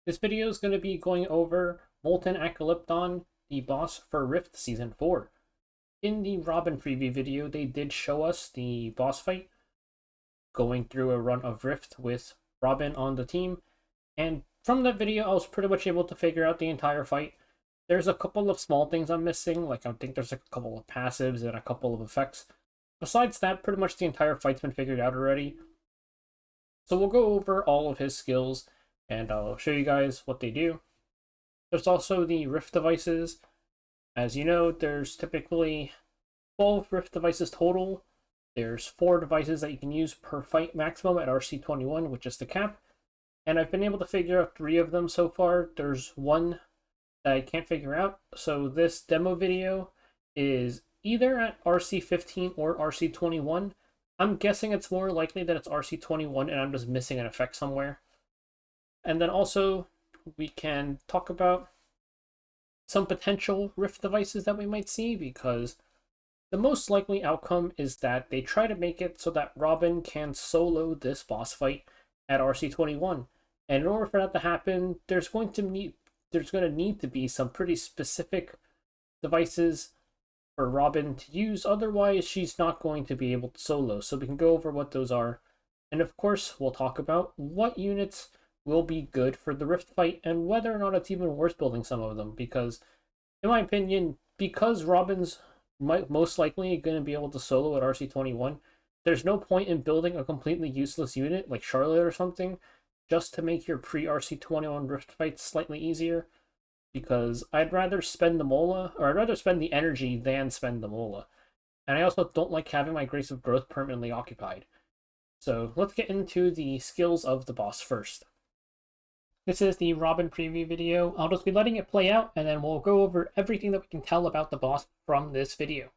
This video is going to be going over Molten Acalypton, the boss for Rift Season 4. In the Robin preview video, they did show us the boss fight, going through a run of Rift with Robin on the team, and from that video I was pretty much able to figure out the entire fight. There's a couple of small things I'm missing, like I think there's a couple of passives and a couple of effects. Besides that, pretty much the entire fight's been figured out already. So we'll go over all of his skills, and I'll show you guys what they do. There's also the Rift devices. As you know, there's typically 12 Rift devices total. There's 4 devices that you can use per fight maximum at RC21, which is the cap. And I've been able to figure out 3 of them so far. There's one that I can't figure out. So this demo video is either at RC15 or RC21. I'm guessing it's more likely that it's RC21 and I'm just missing an effect somewhere. And then also, we can talk about some potential Rift devices that we might see, because the most likely outcome is that they try to make it so that Robin can solo this boss fight at RC21. And in order for that to happen, there's going to need to be some pretty specific devices for Robin to use, otherwise she's not going to be able to solo. So we can go over what those are. And of course, we'll talk about what units will be good for the Rift fight and whether or not it's even worth building some of them, because in my opinion, because Robin's most likely going to be able to solo at RC21, there's no point in building a completely useless unit like Charlotte or something just to make your pre-RC21 Rift fights slightly easier, because I'd rather spend the Mola, or I'd rather spend the energy than spend the Mola. And I also don't like having my Grace of Growth permanently occupied. So let's get into the skills of the boss first. This is the Robin preview video. I'll just be letting it play out, and then we'll go over everything that we can tell about the boss from this video.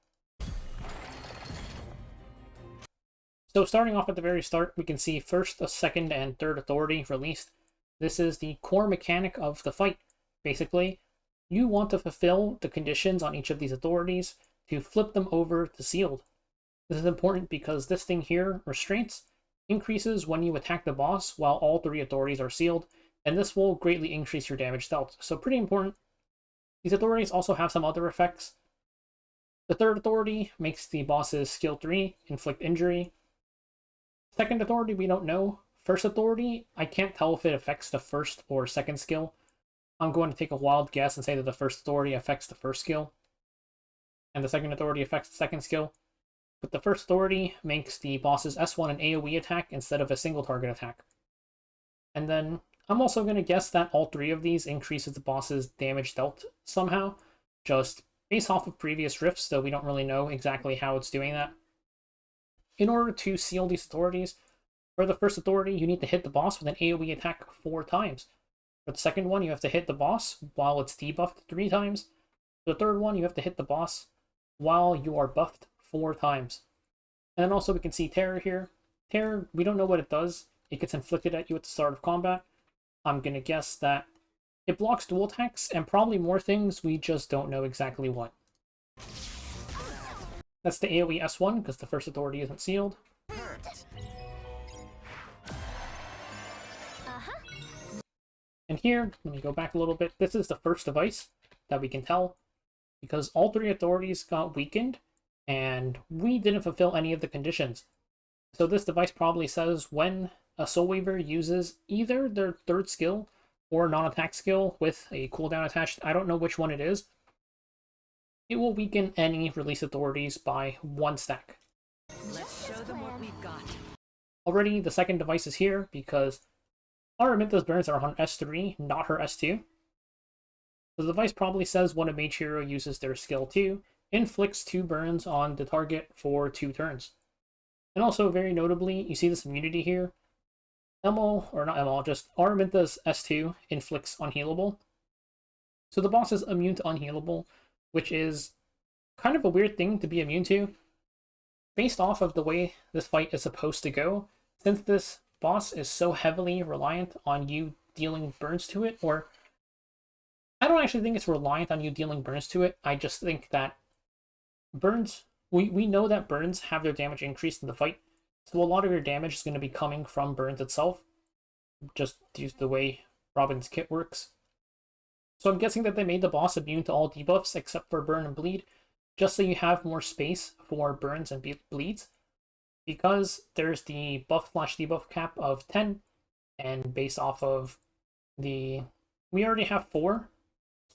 So starting off at the very start, we can see first, a second, and third authority released. This is the core mechanic of the fight. Basically, you want to fulfill the conditions on each of these authorities to flip them over to sealed. This is important because this thing here, Restraints, increases when you attack the boss while all 3 authorities are sealed, and this will greatly increase your damage dealt. So pretty important. These authorities also have some other effects. The third authority makes the boss's skill 3 inflict injury. Second authority, we don't know. First authority, I can't tell if it affects the first or second skill. I'm going to take a wild guess and say that the first authority affects the first skill, and the second authority affects the second skill. But the first authority makes the boss's S1 an AoE attack instead of a single target attack. And then I'm also going to guess that all 3 of these increases the boss's damage dealt somehow, just based off of previous rifts, though we don't really know exactly how it's doing that. In order to seal these authorities, for the first authority, you need to hit the boss with an AoE attack 4 times. For the second one, you have to hit the boss while it's debuffed 3 times. For the third one, you have to hit the boss while you are buffed 4 times. And then also we can see Terror here. Terror, we don't know what it does. It gets inflicted at you at the start of combat. I'm going to guess that it blocks dual attacks and probably more things, we just don't know exactly what. That's the AoE S1 because the first authority isn't sealed. And here, let me go back a little bit, this is the first device that we can tell, because all 3 authorities got weakened, and we didn't fulfill any of the conditions. So this device probably says when a Soul Weaver uses either their third skill or non-attack skill with a cooldown attached, I don't know which one it is, it will weaken any release authorities by 1 stack. Let's show them what we've got. Already, the second device is here because Araminta's burns are on S3, not her S2. The device probably says when a mage hero uses their skill 2, inflicts 2 burns on the target for 2 turns. And also, very notably, you see this immunity here. Just Araminta's S2 inflicts unhealable. So the boss is immune to unhealable, which is kind of a weird thing to be immune to, based off of the way this fight is supposed to go, since this boss is so heavily reliant on you dealing burns to it, or I don't actually think it's reliant on you dealing burns to it, I just think that burns, we know that burns have their damage increased in the fight, so a lot of your damage is going to be coming from burns itself, just due to the way Robin's kit works. So I'm guessing that they made the boss immune to all debuffs except for burn and bleed, just so you have more space for burns and bleeds. Because there's the buff/debuff cap of 10, and based off of we already have 4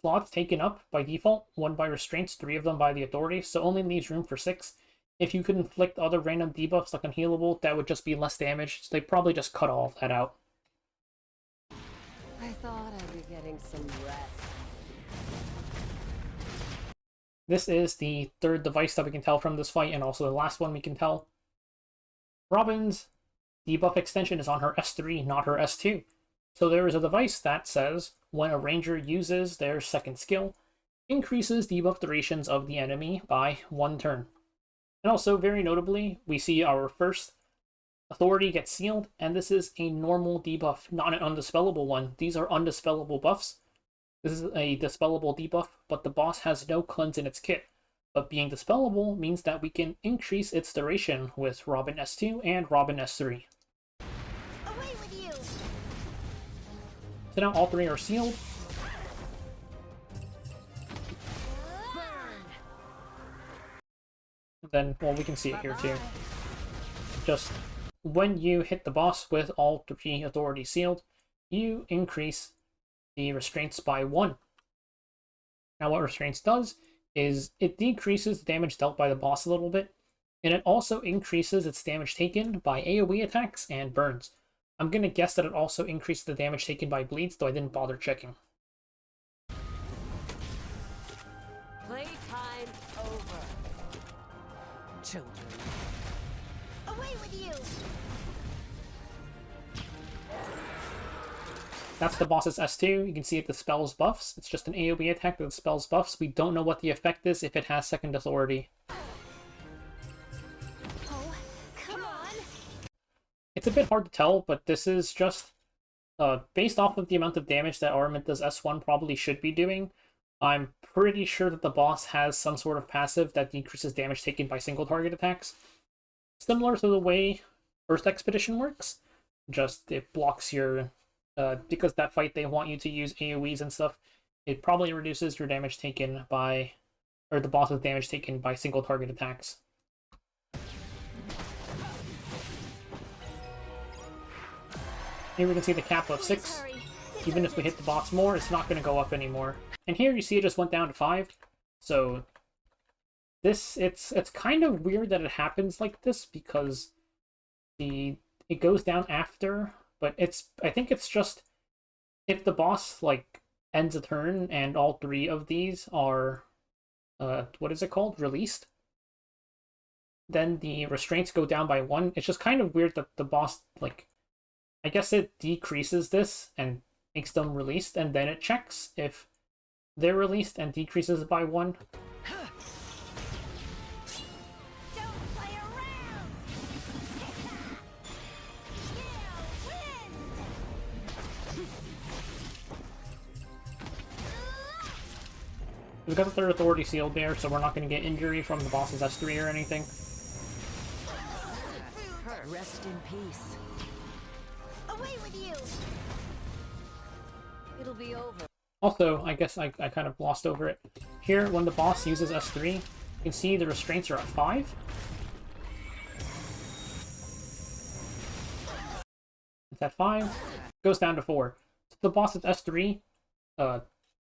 slots taken up by default, 1 by restraints, 3 of them by the authority, so only leaves room for 6. If you could inflict other random debuffs like unhealable, that would just be less damage, so they probably just cut all of that out. I thought I'd be getting some rest. This is the 3rd device that we can tell from this fight, and also the last one we can tell. Robin's debuff extension is on her S3, not her S2. So there is a device that says, when a ranger uses their second skill, increases debuff durations of the enemy by 1 turn. And also, very notably, we see our first authority get sealed, and this is a normal debuff, not an undispellable one. These are undispellable buffs. This is a dispellable debuff, but the boss has no cleanse in its kit. But being dispellable means that we can increase its duration with Robin S2 and Robin S3. Away with you! So now all 3 are sealed. And then, well, we can see it here too. Just when you hit the boss with all 3 authorities sealed, you increase the restraints by 1. Now what restraints does is it decreases the damage dealt by the boss a little bit, and it also increases its damage taken by AoE attacks and burns. I'm going to guess that it also increases the damage taken by bleeds, though I didn't bother checking. Playtime over. Children. Away with you! That's the boss's S2. You can see it dispels buffs. It's just an AoE attack that dispels buffs. We don't know what the effect is if it has second authority. Oh, come on! It's a bit hard to tell, but this is just based off of the amount of damage that Araminta's S1 probably should be doing. I'm pretty sure that the boss has some sort of passive that decreases damage taken by single target attacks. Similar to the way First Expedition works, just it blocks your... because that fight they want you to use AoEs and stuff, it probably reduces your damage taken by... or the boss's damage taken by single target attacks. Here we can see the cap of 6. Even if we hit the boss more, it's not going to go up anymore. And here you see it just went down to 5. So this, it's kind of weird that it happens like this, because it goes down after, but I think it's just if the boss like ends a turn and all 3 of these are what is it called? Released, then the restraints go down by 1. It's just kind of weird that the boss, like, I guess it decreases this and makes them released, and then it checks if they're released and decreases it by 1. Don't play around! We've got the 3rd authority sealed there, so we're not going to get injury from the boss's S3 or anything. Rest in peace. Away with you! It'll be over. Also, I guess I kind of glossed over it. Here, when the boss uses S3, you can see the restraints are at 5. It's at 5. Goes down to 4. So the boss's S3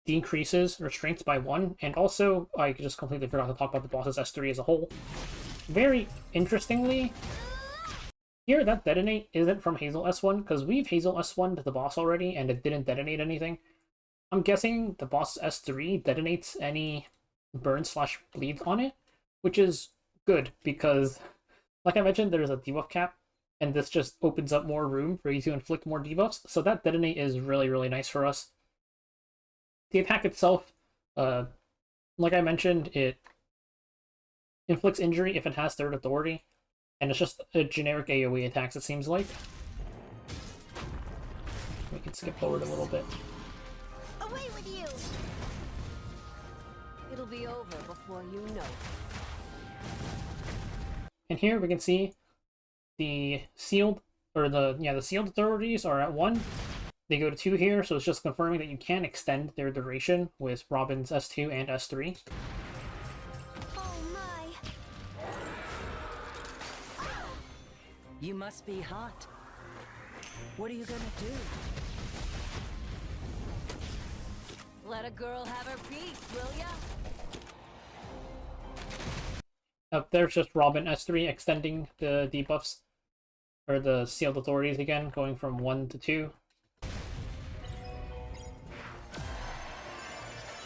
decreases restraints by 1, and also, I just completely forgot to talk about the boss's S3 as a whole. Very interestingly, here that detonate isn't from Hazel S1, because we've Hazel S1 to the boss already, and it didn't detonate anything. I'm guessing the boss S3 detonates any burn/bleed on it, which is good, because, like I mentioned, there's a debuff cap, and this just opens up more room for you to inflict more debuffs, so that detonate is really, really nice for us. The attack itself, like I mentioned, it inflicts injury if it has 3rd authority, and it's just a generic AoE attacks, it seems like. We can skip forward a little bit. Away with you! It'll be over before you know it. And here we can see the sealed, or the sealed authorities are at 1, They go to 2 here, so it's just confirming that you can extend their duration with Robin's S2 and S3. Oh my. You must be hot. What are you gonna do? Let a girl have her piece, will ya? There's just Robin S3 extending the debuffs, or the sealed authorities again, going from 1 to 2.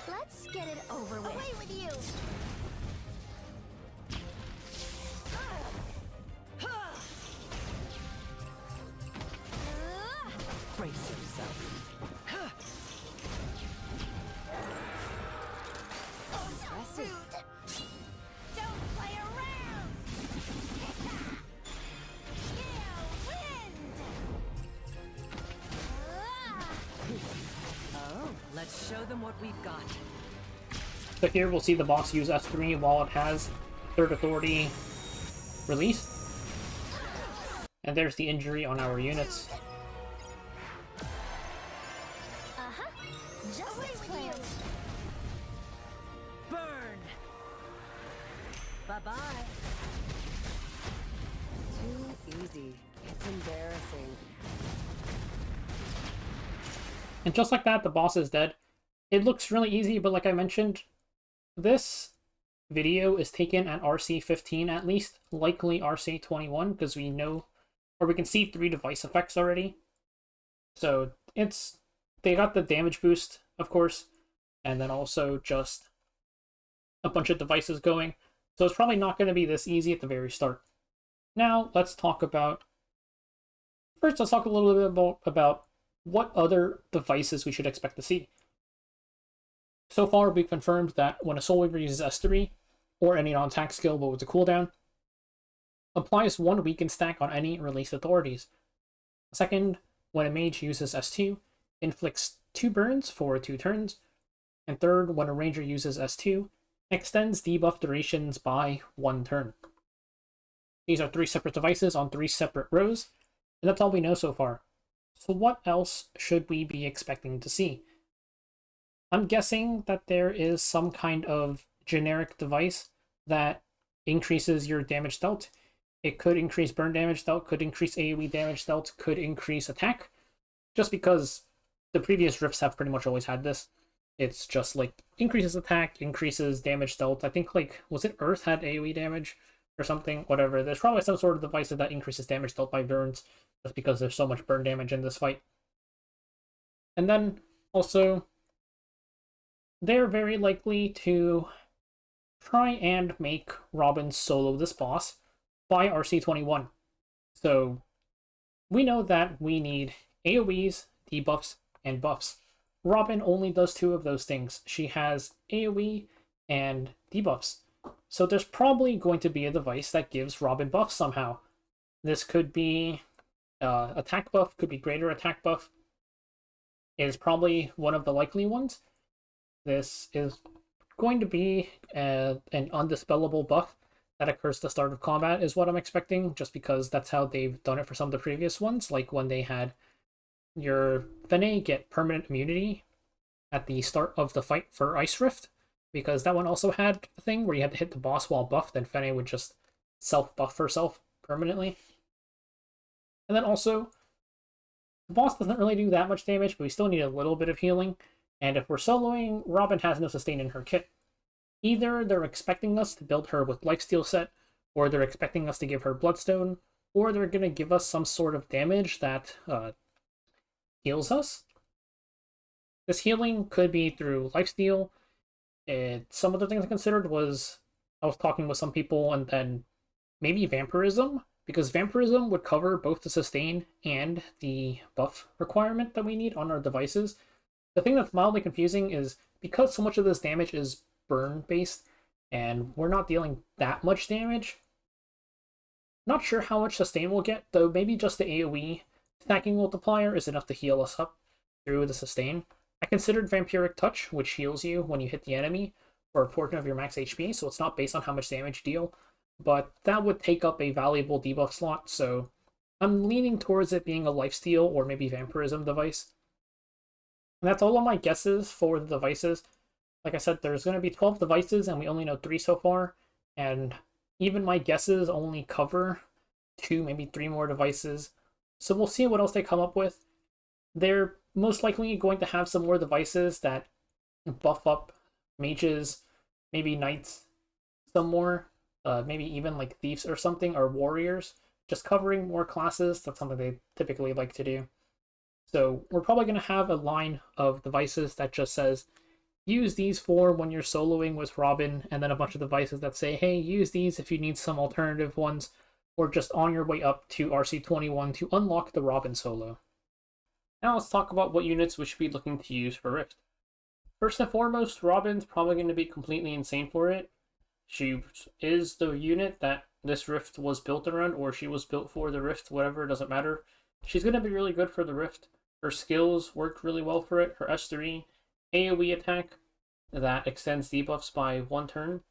Let's get it over with. Away with you. Brace yourself. Impressive. Rude. Don't play around. Yeah, wind. Oh, let's show them what we've got. So here we'll see the boss use S3 while it has Third Authority released. And there's the injury on our units. Just away with you. Burn! Bye-bye. Too easy. It's embarrassing. And just like that, the boss is dead. It looks really easy, but like I mentioned, this video is taken at RC 15 at least, likely RC 21, because we know, or we can see 3 device effects already. So they got the damage boost, of course, and then also just a bunch of devices going. So it's probably not going to be this easy at the very start. Now, let's talk about... First, let's talk a little bit about what other devices we should expect to see. So far, we've confirmed that when a Soul Weaver uses S3, or any non-attack skill but with a cooldown, applies 1 weaken stack on any released authorities. Second, when a mage uses S2, inflicts 2 burns for 2 turns. And third, when a ranger uses S2, extends debuff durations by 1 turn. These are 3 separate devices on 3 separate rows, and that's all we know so far. So what else should we be expecting to see? I'm guessing that there is some kind of generic device that increases your damage dealt. It could increase burn damage dealt, could increase AoE damage dealt, could increase attack, just because the previous rifts have pretty much always had this. It's just like increases attack, increases damage dealt. I think, like, was it Earth had AoE damage or something? Whatever. There's probably some sort of device that increases damage dealt by burns, just because there's so much burn damage in this fight. And then also, they're very likely to try and make Robin solo this boss by RC21. So we know that we need AoEs, debuffs, and buffs. Robin only does 2 of those things. She has AoE and debuffs. So there's probably going to be a device that gives Robin buffs somehow. This could be attack buff, could be greater attack buff. It is probably one of the likely ones. This is going to be an undispellable buff that occurs at the start of combat is what I'm expecting, just because that's how they've done it for some of the previous ones, like when they had your Fene get permanent immunity at the start of the fight for Ice Rift, because that one also had a thing where you had to hit the boss while buffed, then Fene would just self-buff herself permanently. And then also, the boss doesn't really do that much damage, but we still need a little bit of healing. And if we're soloing, Robin has no sustain in her kit. Either they're expecting us to build her with Lifesteal set, or they're expecting us to give her Bloodstone, or they're going to give us some sort of damage that heals us. This healing could be through Lifesteal. Some other things I considered was, I was talking with some people, and then maybe Vampirism, because Vampirism would cover both the sustain and the buff requirement that we need on our devices. The thing that's mildly confusing is, because so much of this damage is burn-based, and we're not dealing that much damage, not sure how much sustain we'll get, though maybe just the AoE stacking multiplier is enough to heal us up through the sustain. I considered Vampiric Touch, which heals you when you hit the enemy for a portion of your max HP, so it's not based on how much damage you deal, but that would take up a valuable debuff slot, so I'm leaning towards it being a lifesteal or maybe Vampirism device. And that's all of my guesses for the devices. Like I said, there's going to be 12 devices, and we only know 3 so far. And even my guesses only cover 2, maybe 3 more devices. So we'll see what else they come up with. They're most likely going to have some more devices that buff up mages, maybe knights, some more, maybe even like thieves or something, or warriors. Just covering more classes. That's something they typically like to do. So we're probably going to have a line of devices that just says, use these for when you're soloing with Robin, and then a bunch of devices that say, hey, use these if you need some alternative ones, or just on your way up to RC21 to unlock the Robin solo. Now let's talk about what units we should be looking to use for Rift. First and foremost, Robin's probably going to be completely insane for it. She is the unit that this Rift was built around, or she was built for the Rift, whatever, it doesn't matter. She's going to be really good for the Rift. Her skills work really well for it. Her S3 AoE attack that extends debuffs by 1 turn.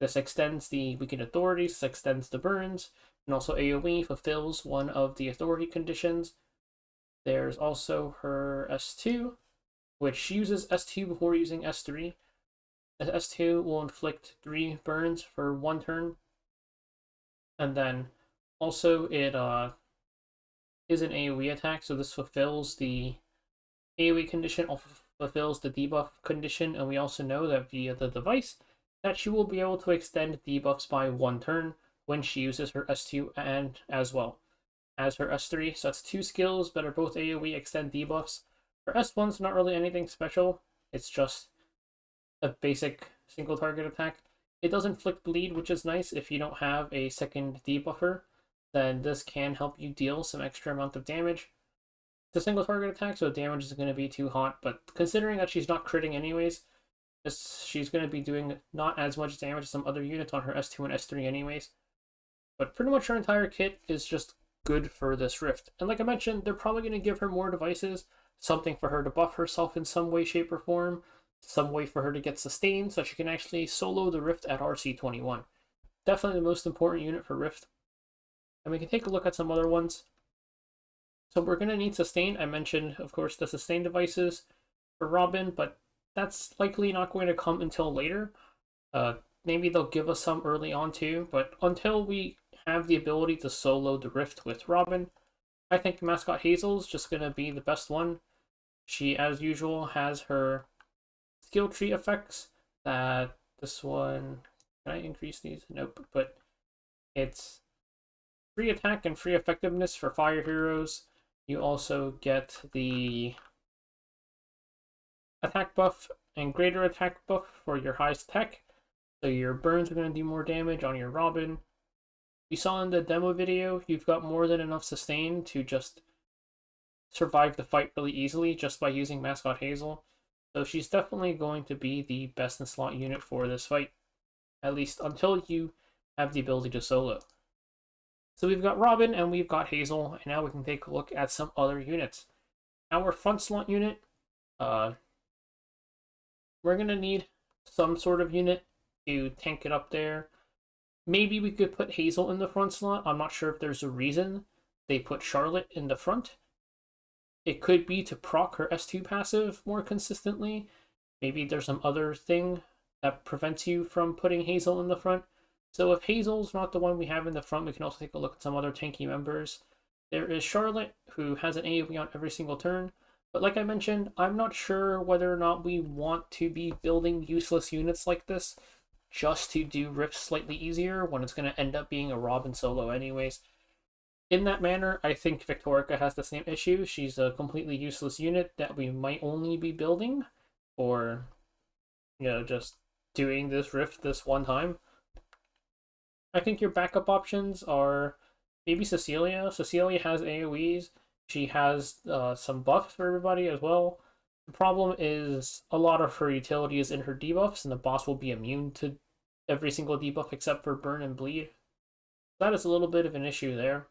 This extends the weakened authorities, this extends the burns, and also AoE fulfills one of the authority conditions. There's also her S2, which uses S2 before using S3. S2 will inflict 3 burns for 1 turn. And then also it is an AoE attack, so this fulfills the AoE condition, also fulfills the debuff condition, and we also know that via the device that she will be able to extend debuffs by 1 turn when she uses her S2 and as well as her S3. So that's 2 skills that are both AoE extend debuffs. Her S1's not really anything special, it's just a basic single target attack. It does inflict bleed, which is nice. If you don't have a second debuffer, then this can help you deal some extra amount of damage. It's a single target attack, so damage isn't going to be too hot, but considering that she's not critting anyways, she's going to be doing not as much damage as some other units on her S2 and S3 anyways. But pretty much her entire kit is just good for this Rift. And like I mentioned, they're probably going to give her more devices, something for her to buff herself in some way, shape, or form, some way for her to get sustained so she can actually solo the Rift at RC21. Definitely the most important unit for Rift. And we can take a look at some other ones. So we're going to need sustain. I mentioned, of course, the sustain devices for Robin, but that's likely not going to come until later. Maybe they'll give us some early on too, but until we have the ability to solo the Rift with Robin, I think Mascot Hazel's just going to be the best one. She, as usual, has her skill tree effects that this one... Can I increase these? Nope, but it's free attack and free effectiveness for fire heroes. You also get the attack buff and greater attack buff for your highest tech. So your burns are going to do more damage on your Robin. You saw in the demo video, you've got more than enough sustain to just survive the fight really easily just by using Mascot Hazel. So she's definitely going to be the best in slot unit for this fight, at least until you have the ability to solo. So we've got Robin and we've got Hazel, and now we can take a look at some other units. Our front slot unit, we're going to need some sort of unit to tank it up there. Maybe we could put Hazel in the front slot. I'm not sure if there's a reason they put Charlotte in the front. It could be to proc her S2 passive more consistently. Maybe there's some other thing that prevents you from putting Hazel in the front. So if Hazel's not the one we have in the front, we can also take a look at some other tanky members. There is Charlotte, who has an AoE on every single turn. But like I mentioned, I'm not sure whether or not we want to be building useless units like this just to do Rifts slightly easier when it's going to end up being a Robin solo anyways. In that manner, I think Victorica has the same issue. She's a completely useless unit that we might only be building for, just doing this Rift this one time. I think your backup options are maybe Cecilia. Cecilia has AoEs. She has some buffs for everybody as well. The problem is a lot of her utility is in her debuffs, and the boss will be immune to every single debuff except for burn and bleed. That is a little bit of an issue there.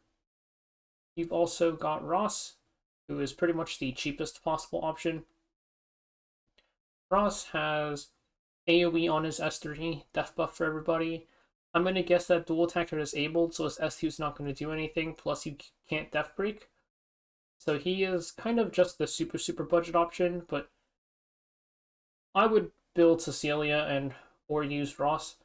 You've also got Ross, who is pretty much the cheapest possible option. Ross has AoE on his S3, death buff for everybody. I'm going to guess that dual attacks are disabled, so his S2 is not going to do anything, plus you can't death break. So he is kind of just the super budget option, but I would build Cecilia and or use Ross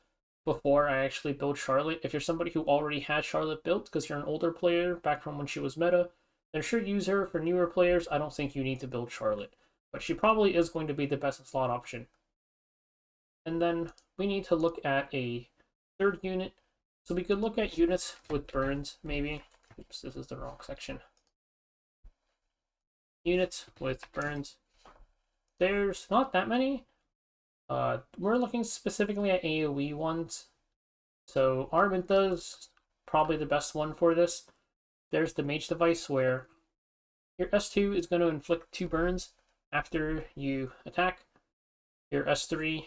before I actually build Charlotte. If you're somebody who already had Charlotte built because you're an older player back from when she was meta, then sure, use her. For newer players, I don't think you need to build Charlotte, but she probably is going to be the best slot option. And then we need to look at a third unit. So we could look at units with burns, maybe. Oops, this is the wrong section. Units with burns. There's not that many. We're looking specifically at AoE ones. So Araminta's probably the best one for this. There's the Mage device where your S2 is going to inflict 2 burns after you attack. Your S3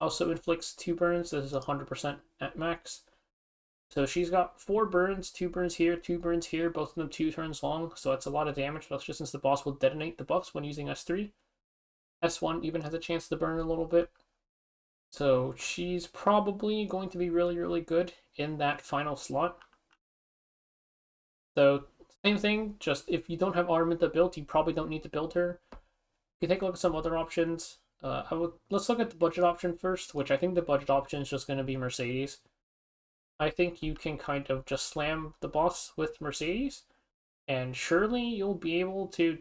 also inflicts 2 burns. This is 100% at max. So she's got 4 burns, 2 burns here, 2 burns here, both of them 2 turns long. So that's a lot of damage, especially since the boss will detonate the buffs when using S3. S1 even has a chance to burn a little bit. So she's probably going to be really good in that final slot. So same thing, just if you don't have Araminta built, you probably don't need to build her. You can take a look at some other options. Let's look at the budget option first, which I think the budget option is just going to be Mercedes. I think you can kind of just slam the boss with Mercedes, and surely you'll be able to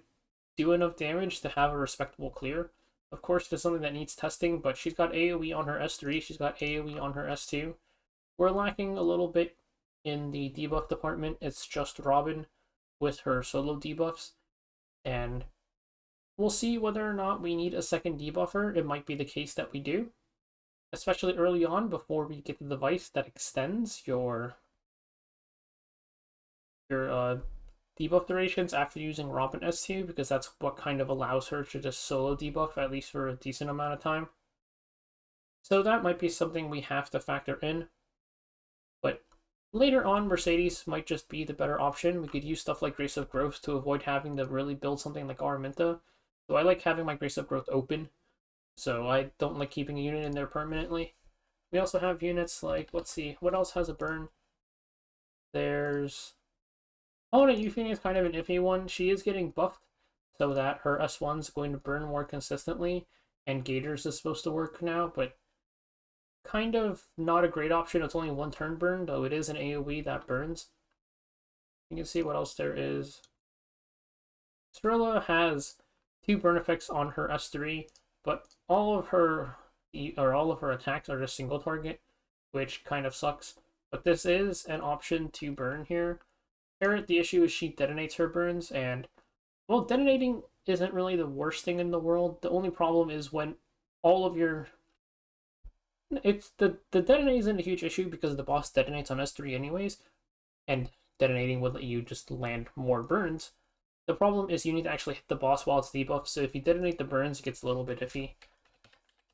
do enough damage to have a respectable clear. Of course, there's something that needs testing, but she's got AoE on her S3, she's got AoE on her S2. We're lacking a little bit in the debuff department. It's just Robin with her solo debuffs, and we'll see whether or not we need a second debuffer. It might be the case that we do, especially early on before we get the device that extends your debuff durations after using Robin S2, because that's what kind of allows her to just solo debuff at least for a decent amount of time. So that might be something we have to factor in. But later on, Mercedes might just be the better option. We could use stuff like Grace of Growth to avoid having to really build something like Araminta. So I like having my Grace of Growth open, so I don't like keeping a unit in there permanently. We also have units like, let's see, what else has a burn? There's... Oh, no, Euphemia is kind of an iffy one. She is getting buffed so that her S1 is going to burn more consistently, and Gators is supposed to work now, but kind of not a great option. It's only 1 turn burn, though it is an AoE that burns. You can see what else there is. Cirilla has 2 burn effects on her S3, but all of her attacks are just single target, which kind of sucks. But this is an option to burn here. Parrot, the issue is she detonates her burns, and well, detonating isn't really the worst thing in the world. The only problem is when all of your the detonating isn't a huge issue because the boss detonates on S3 anyways, and detonating would let you just land more burns. The problem is you need to actually hit the boss while it's debuffed, so if you detonate the burns, it gets a little bit iffy.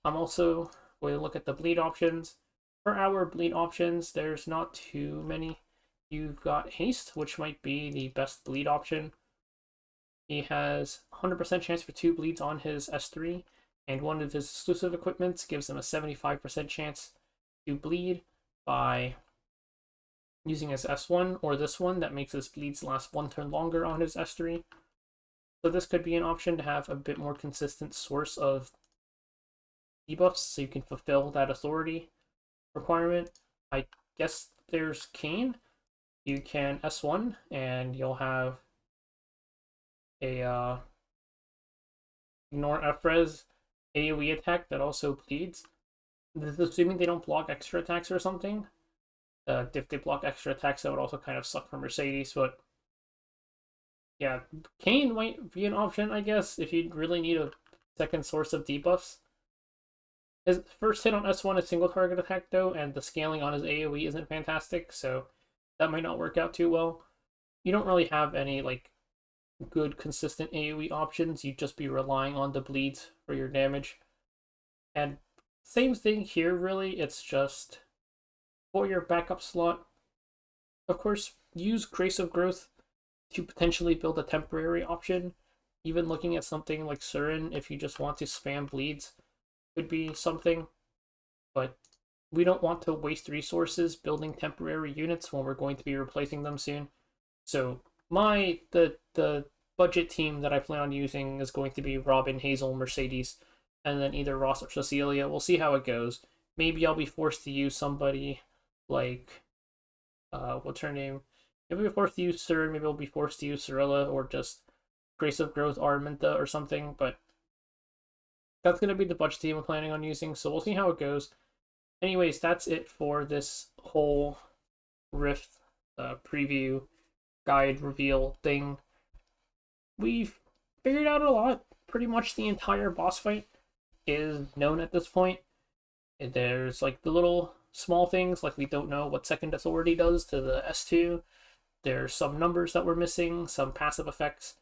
I'm also going to look at the bleed options. For our bleed options, there's not too many. You've got Haste, which might be the best bleed option. He has 100% chance for 2 bleeds on his S3, and one of his exclusive equipments gives him a 75% chance to bleed by using his S1 or this one that makes his bleeds last 1 turn longer on his S3. So this could be an option to have a bit more consistent source of debuffs so you can fulfill that authority requirement. I guess there's Kane. You can S1 and you'll have a ignore F-res AoE attack that also bleeds. This is assuming they don't block extra attacks or something. If they block extra attacks, that would also kind of suck for Mercedes, but yeah, Kane might be an option, I guess, if you really need a second source of debuffs. His first hit on S1 is single target attack, though, and the scaling on his AoE isn't fantastic, so that might not work out too well. You don't really have any, like, good, consistent AoE options. You'd just be relying on the bleeds for your damage. And same thing here, really. It's just for your backup slot. Of course, use Grace of Growth to potentially build a temporary option. Even looking at something like Surin, if you just want to spam bleeds, could be something. But we don't want to waste resources building temporary units when we're going to be replacing them soon. So the budget team that I plan on using is going to be Robin, Hazel, Mercedes, and then either Ross or Cecilia. We'll see how it goes. Maybe I'll be forced to use somebody like, what's her name? Maybe I'll be forced to use Sir, maybe I'll be forced to use Cirilla, or just Grace of Growth Arminta or something, but that's going to be the budget team I'm planning on using, so we'll see how it goes. Anyways, that's it for this whole Rift preview guide reveal thing. We've figured out a lot. Pretty much the entire boss fight is known at this point. There's like the little small things, like we don't know what Second Authority does to the S2. There's some numbers that we're missing, some passive effects.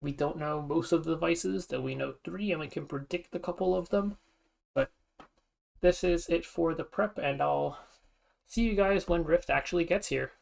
We don't know most of the devices, though we know 3 and we can predict a couple of them. But this is it for the prep, and I'll see you guys when Rift actually gets here.